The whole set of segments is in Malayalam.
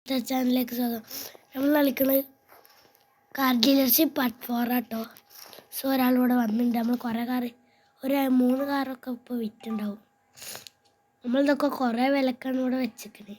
ചാനലിലേക്ക് സ്വാഗതം. നമ്മൾ കളിക്കുന്നത് കാർ ഡീലർഷിപ്പ് പാർട്ട് 4 ആട്ടോ. സോ ഒരാളിവിടെ വന്നിട്ടുണ്ട്. നമ്മൾ കുറേ ഒരു 3 കാറൊക്കെ ഇപ്പോൾ വിറ്റുണ്ടാവും. നമ്മളിതൊക്കെ കുറേ വിലക്കാണ് ഇവിടെ വെച്ചിരിക്കുന്നത്.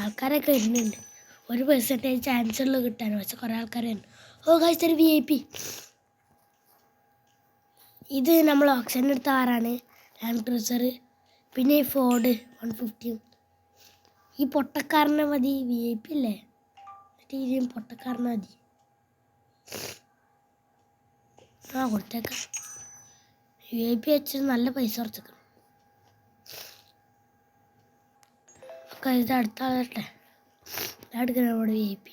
ആൾക്കാരൊക്കെ വരുന്നുണ്ട്. 1% ചാൻസ് ഉള്ളു കിട്ടാൻ, പക്ഷെ കുറേ ആൾക്കാർ വരുന്നു. ഓ ഗൈസ്, ഒരു VIP. ഇത് നമ്മൾ ഓപ്ഷനെടുത്ത കാറാണ്, ലാൻഡ് ക്രൂസർ. പിന്നെ ഈ ഫോർഡ് 150. ഈ പൊട്ടക്കാരനെ മതി, VIP അല്ലേ, ഇതിയും പൊട്ടക്കാരനെ മതി. കൊടുത്തേക്കാം. VIP വെച്ചിട്ട് നല്ല പൈസ കുറച്ചേക്കണം. ഒക്കെ ഇത് അടുത്ത ആളട്ടെ എടുക്കണം നമ്മുടെ VIP.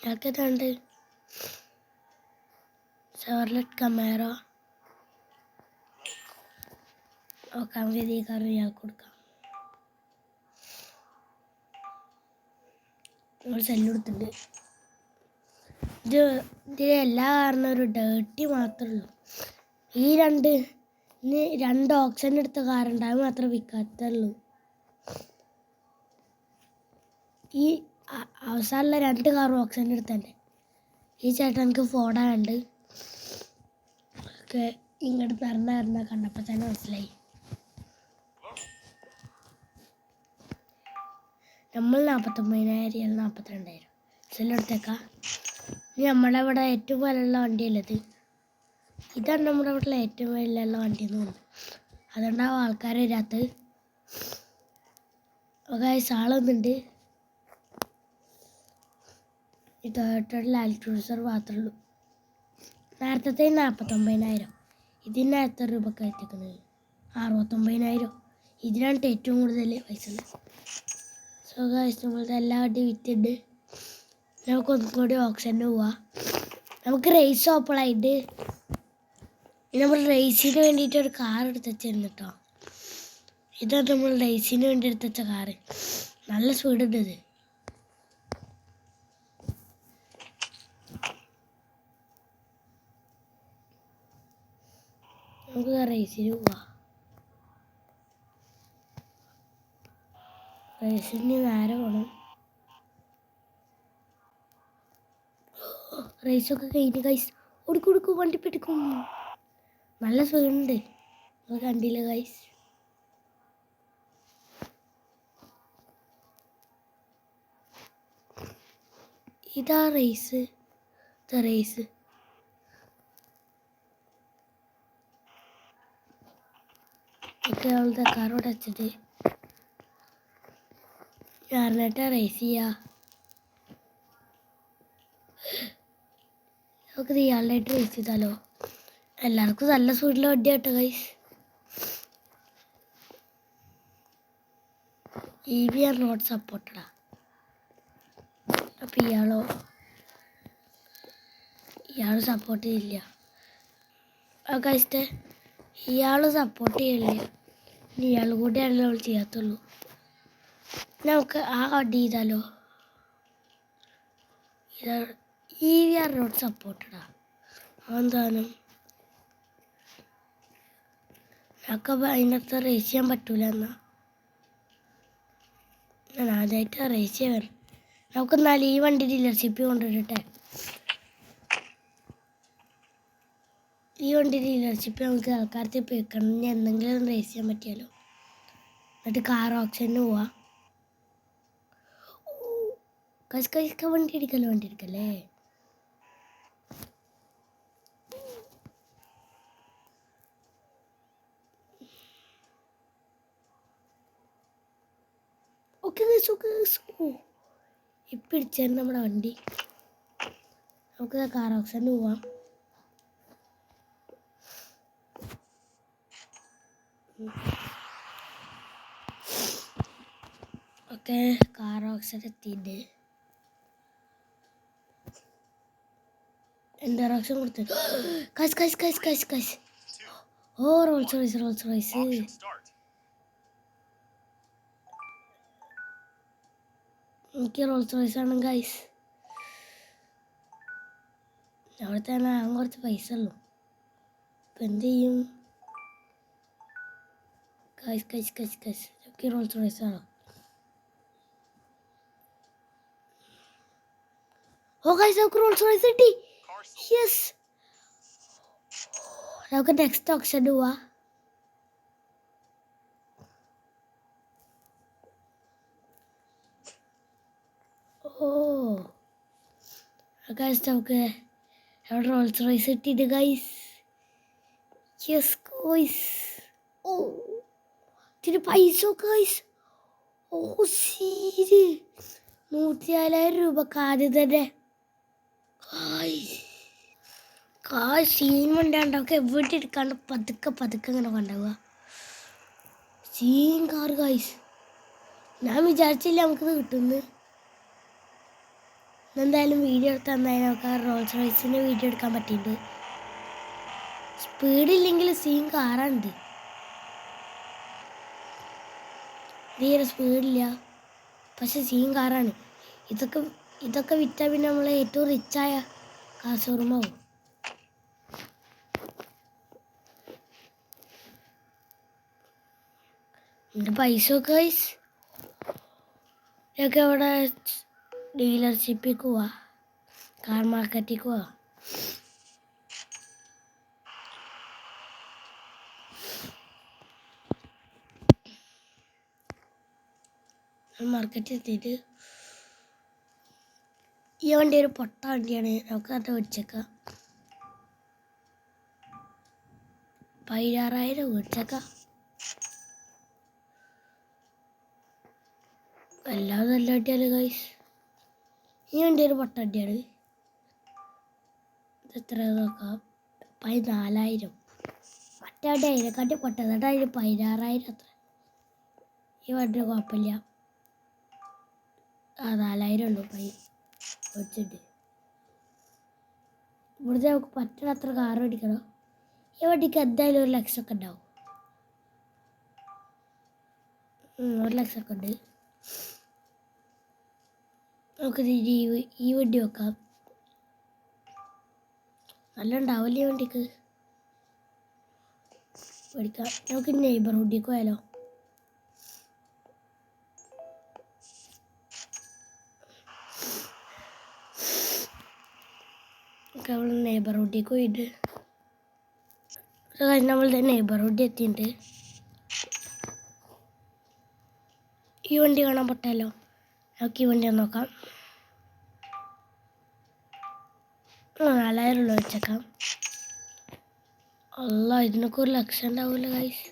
ഇതൊക്കെയുണ്ട് ഷെവർലെറ്റ് കമേറോ. ഓക്കെ, നമുക്ക് ഈ കാർ ഇയാൾക്ക് കൊടുക്കാം. നമ്മൾ സെല്ല് കൊടുത്തിട്ടുണ്ട്. ഇതിൽ എല്ലാ കാരണവും ഒരു ഡേർട്ടി മാത്രമേ ഉള്ളൂ. ഈ രണ്ട് ഓപ്ഷൻ എടുത്ത കാറുണ്ട്, അത് മാത്രമേ വിൽക്കാത്തുള്ളൂ. ഈ അവസാനമുള്ള 2 കാറും ഓപ്ഷൻ എടുത്തന്നെ. ഈ ചേട്ടൻ എനിക്ക് ഫോർഡാണ്. ഒക്കെ ഇങ്ങോട്ട് പറഞ്ഞ കണ്ടപ്പോൾ തന്നെ മനസ്സിലായി. നമ്മൾ 49,000 42,000 സെല്ലെടുത്തേക്കാം. ഇനി നമ്മുടെ ഇവിടെ ഏറ്റവും വിലയുള്ള വണ്ടിയല്ലത്. ഇതാണ് നമ്മുടെ വീട്ടിലെ ഏറ്റവും വിലയുള്ള വണ്ടി എന്ന് തോന്നുന്നു. അതുകൊണ്ടാവും ആൾക്കാർ വരാത്തത്. ഗൈസ്, ആളൊന്നുണ്ട്. ഈ ടൊയോട്ട ലാൻഡ് ക്രൂസർ മാത്രമേ ഉള്ളൂ. നേരത്തെ 49,000. ഇതിന് എത്ര രൂപക്ക് എത്തിക്കുന്നത്? 69,000. ഇതിനാണ് ഏറ്റവും കൂടുതൽ പൈസ ഉള്ളത്. സോ ഗൈസ്, നമ്മളത് എല്ലാ വണ്ടിയും വിറ്റുണ്ട്. നമുക്ക് ഒന്നും കൂടി ഓപ്ഷന് പോവാം. നമുക്ക് റേസ് ഓപ്പണായിട്ട് നമ്മൾ റേസിന് വേണ്ടിയിട്ട് ഒരു കാർ എടുത്ത് വെച്ചിരുന്നു കേട്ടോ. ഇതാണ് നമ്മൾ റേസിന് വേണ്ടി എടുത്ത് വെച്ച കാറ്. നല്ല സ്പീഡുണ്ട് ഇത്. നമുക്ക് റേസിന് പോവാം. റേസിന് നേരെ പോകണം. റേസൊക്കെ കഴിഞ്ഞ് ഗൈസ്. കൊടുക്കും വണ്ടി പിടിക്കും. നല്ല സ്പീഡുണ്ട്, നിങ്ങൾ കണ്ടില്ല ഗൈസ്. ഇതാ റേസ്. ഒക്കെ അവളുടെ കാറോടെ വെച്ചിട്ട് ഞാറിനായിട്ട് റേസ് ചെയ്യാം. നമുക്ക് ഇയാളായിട്ട് റേസ് ചെയ്താലോ? എല്ലാവർക്കും നല്ല സ്പീഡിൽ വണ്ടി കേട്ടോ ഗൈസ്. EV ആർ നോട്ട് സപ്പോർട്ടഡാ. അപ്പം ഇയാൾ സപ്പോർട്ട് ചെയ്യില്ല ഗൈസ്. ഇയാൾ സപ്പോർട്ട് ചെയ്യില്ല. ഇനി ഇയാൾ കൂടിയാണല്ലോ നമ്മൾ ചെയ്യാത്തുള്ളൂ. നമുക്ക് ആ വണ്ടി ചെയ്താലോ? EV ആർ നോട്ട് സപ്പോർട്ടഡാ. അതെന്താണ്? ഞങ്ങൾക്ക് അതിനകത്ത് റേസ് ചെയ്യാൻ പറ്റൂല. എന്നാ ഞാൻ ആദ്യമായിട്ട് റേസ് ചെയ്യാൻ. നമുക്ക് എന്നാൽ ഈ വണ്ടി ഡീലർഷിപ്പിൽ കൊണ്ടുവരട്ടെ. ഈ വണ്ടി ഡീലർഷിപ്പ് നമുക്ക് ആൾക്കാർക്ക് വെക്കണം. ഇനി എന്തെങ്കിലും റേസ് ചെയ്യാൻ പറ്റിയാലോ. എന്നിട്ട് കാർ ഓപ്ഷന് പോവാം. വണ്ടി എടുക്കല്ലേ. ഓക്കെ ഇപ്പം ഇടിച്ചാണ് നമ്മുടെ വണ്ടി. നമുക്ക് കാർ ഓപ്ഷന് പോവാം. ഓക്കെ, കാർ ഓപ്ഷൻ എത്തിയിട്ട് എൻ്റെ ഓപ്ഷൻ കൊടുത്തു. കൈസ്. ഓ റോൾസ് റോയ്സ്. എനിക്ക് റോൾസ് റോയ്സ് ആണ് ഗൈസ്. അവിടെ തന്നെ കുറച്ച് പൈസ ഉള്ളൂ. ഇപ്പം എന്ത് ചെയ്യും? കൈസ് എനിക്ക് റോൾസ് റോയ്സ് ആണോ? ഓ ഗൈസ് നമുക്ക് റോൾസ് റോയ്സ് കിട്ടി. യെസ്, നമുക്ക് നെക്സ്റ്റ് ഓപ്ഷൻ പോവാ. ഓ ഗൈസ് നമുക്ക് റോൾസ് റോയ്സ് കിട്ടിയിട്ട് ഗൈസ്. Yes guys. ഓ ഇതിന് പൈസ ഗൈസ്. ഓ ശരി, 104,000 രൂപക്ക് ആദ്യം തന്നെ. സീൻ കൊണ്ടാണ്ടൊക്കെ എവിടെ എടുക്കാണ്ട് പതുക്കെ പതുക്കെ ഇങ്ങനെ കൊണ്ടുപോവുക. Scene car guys. ഞാൻ വിചാരിച്ചില്ല നമുക്കിത് കിട്ടുന്നു. എന്തായാലും വീഡിയോ എടുത്ത് തന്നാലും നമുക്ക് റോൾസ് റോയ്സിൻ്റെ വീഡിയോ എടുക്കാൻ പറ്റിയിട്ടുണ്ട്. സ്പീഡില്ലെങ്കിൽ സീൻ കാറാണിത്. തീരെ സ്പീഡില്ല, പക്ഷെ സീൻ കാറാണ്. ഇതൊക്കെ വിറ്റാൽ പിന്നെ നമ്മൾ ഏറ്റവും റിച്ചായ കാസർഗോഡാവും. എൻ്റെ പൈസ ഒക്കെ ഗൈസ്. ഇതൊക്കെ അവിടെ ഡീലർഷിപ്പിലേക്ക് പോവാ, കാർ മാർക്കറ്റിലേക്ക് പോവാ. മാർക്കറ്റിൽ എത്തിയിട്ട് ഈ വണ്ടി ഒരു പൊട്ട വണ്ടിയാണ്, നമുക്ക് അത് മേടിച്ചേക്കാം. 16,000 മേടിച്ചേക്കാം. എല്ലാം നല്ല വണ്ടിയാണ് ഗൈസ്. ഈ വണ്ടി ഒരു പൊട്ട വണ്ടിയാണ്. എത്ര നോക്കാം, 14,000. മറ്റേ വണ്ടി അതിനെക്കാട്ടി പൊട്ടത്, അതിന് 16,000 അത്ര. ഈ വണ്ടി കുഴപ്പമില്ല. 4,000 ഉള്ളൂ മേടിച്ചിട്ട്. ഇവിടുത്തെ നമുക്ക് പറ്റണ അത്ര കാർ മേടിക്കണം. ഈ വണ്ടിക്ക് എന്തായാലും 1 ലക്ഷമൊക്കെ ഉണ്ടാവും. 1 ലക്ഷമൊക്കെ ഉണ്ട്. നമുക്ക് ഈ വണ്ടി വെക്കാം. നല്ല ഉണ്ടാവില്ല ഈ വണ്ടിക്ക് മേടിക്കാം. നമുക്ക് നെയ്ബർഹുഡിലേക്ക് പോയാലോ. നമ്മൾ നെയ്ബർഹുഡിലേക്ക് പോയിട്ട് നമ്മളുടെ നെയ്ബർഹുഡ് എത്തിയിട്ടുണ്ട്. ഈ വണ്ടി കാണാൻ പറ്റാലോ. നമുക്ക് ഈ വണ്ടി ഒന്ന് നോക്കാം. 4,000 ഉള്ളു വെച്ചേക്കാം. അല്ല, ഇതിനൊക്കെ 1 ലക്ഷം ഉണ്ടാവില്ല ഗൈസ്.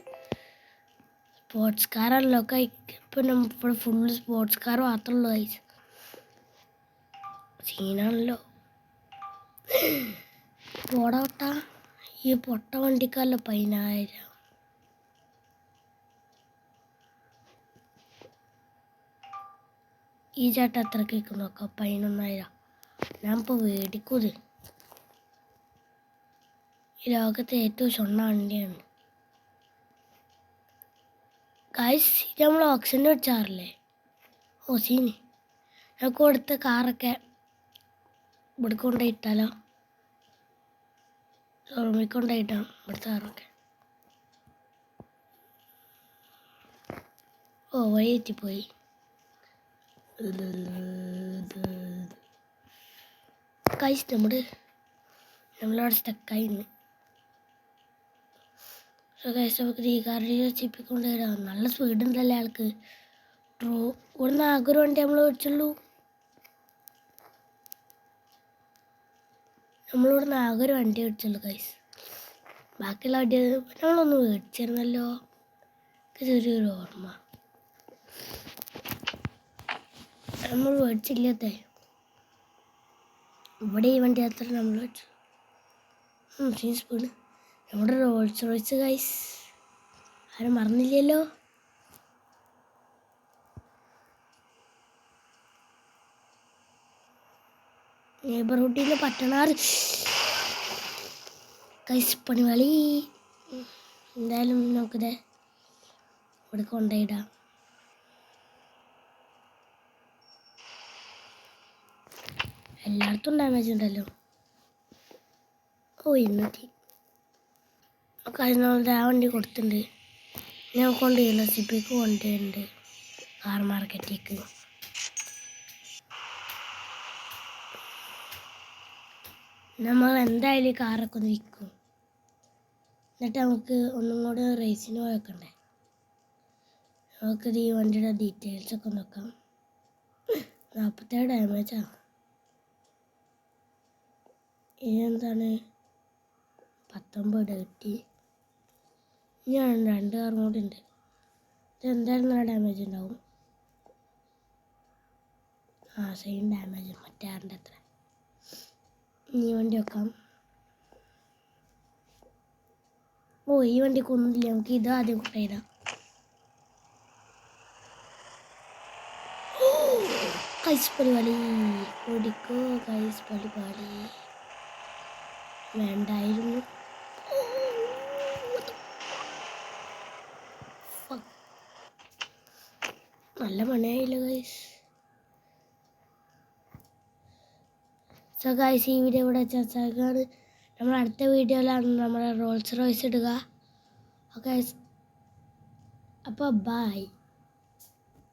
സ്പോർട്സ് കാറല്ലോ ഇപ്പം ഇപ്പോൾ ഫുള്ള് സ്പോർട്സ് കാർ മാത്രമുള്ളൂ ഗൈസ്. സീനാണല്ലോ. പൊട്ട ഈ പൊട്ട വണ്ടിക്കല്ലോ 10,000. ഈ ചേട്ടൻ എത്ര കേക്ക് നോക്കാം. 11,000. ഞാൻ ഇപ്പോൾ മേടിക്കൂത്. ഈ ലോകത്തെ ഏറ്റവും ഷൊണ്ണ വണ്ടിയാണ് ഗൈസ്. ഇത് നമ്മൾ ഓപ്ഷന് വെച്ചാറില്ലേ. ഓ സീന്. നമുക്ക് കൊടുത്ത കാറൊക്കെ ഇവിടെ കൊണ്ടുപോയിട്ടാലോ. ഷോറൂമിൽ കൊണ്ടുപോയിട്ടാണ് ഇവിടുത്തെ കാറൊക്കെ. ഓ വഴി എത്തിപ്പോയി. ഗൈസ് നമ്മളവിടെ സ്റ്റക്കായിന്ന്. ഗൈസ് നമുക്ക് ഈ കാർ ഡീലർഷിപ്പിക്കൊണ്ട് വരാം. നല്ല സ്പീഡ് ഉണ്ടല്ലേ ആൾക്ക്. ഇവിടുന്ന് ആകെ ഒരു വണ്ടി നമ്മൾ മേടിച്ചുള്ളൂ. നമ്മളിവിടുന്ന് ആകെ ഒരു വണ്ടി മേടിച്ചുള്ളൂ ഗൈസ്. ബാക്കിയുള്ള വണ്ടി നമ്മളൊന്ന് മേടിച്ചിരുന്നല്ലോ. ചെറിയൊരു ഓർമ്മ നമ്മൾ മേടിച്ചില്ലാത്തേ. ഇവിടെ ഈ വണ്ടി അത്ര നമ്മൾ മേടിച്ചു. സ്പീഡ് നമ്മുടെ റോൾസ് റോയ്സ് ഗൈസ്. ആരും മറന്നില്ലല്ലോ. നെയ്ബർഹുഡിൽ നിന്ന് പട്ടണാറ് ഗൈസ് പണികളി. എന്തായാലും നമുക്കിത് ഇവിടെ കൊണ്ടുപോയിടാം. എല്ലായിടത്തും ഡാമേജ് ഉണ്ടല്ലോ. ഓ ഇന്നത്തെ കഴിഞ്ഞ ആ വണ്ടി കൊടുത്തിട്ടുണ്ട്. ഞാൻ കൊണ്ട് ഡീലർഷിപ്പിലേക്ക് കൊണ്ടുപോയിട്ടുണ്ട്, കാർ മാർക്കറ്റിലേക്ക്. നമ്മൾ എന്തായാലും ഈ കാറൊക്കെ ഒന്ന് വിൽക്കും. എന്നിട്ട് നമുക്ക് ഒന്നും കൂടെ റേസിന് പോയേക്കണ്ടേ. നമുക്കിത് ഈ വണ്ടിയുടെ ഡീറ്റെയിൽസൊക്കെ നോക്കാം. 47 ഡാമേജാ. ഇതെന്താണ് 19 കിട്ടി. ഇനിയാണ് 2 കാറും കൂടി ഉണ്ട്. ഇതെന്തായാലും നല്ല ഡാമേജ് ഉണ്ടാവും. സെയിം ഡാമേജ് മറ്റേ ആറിൻ്റെ അത്ര. ഈ വണ്ടി വെക്കാം. ഈ വണ്ടിക്ക് ഒന്നുമില്ല. നമുക്ക് ഇത് ആദ്യം കൊണ്ടുപോയിടാം. കൈസ് പരിപാടി ഓടിക്കോ. കൈസ് പരിപാടി വേണ്ടായിരുന്നു. നല്ല പണിയായില്ല ഗൈസ്. സോ ഗൈസ്, ഈ വീഡിയോ ഇവിടെ ചർച്ചയാണ്. നമ്മൾ അടുത്ത വീഡിയോയിലാണ് നമ്മുടെ റോൾസ് റോയ്സ് ഇടുക. ഓക്കെ, അപ്പോൾ ബൈ.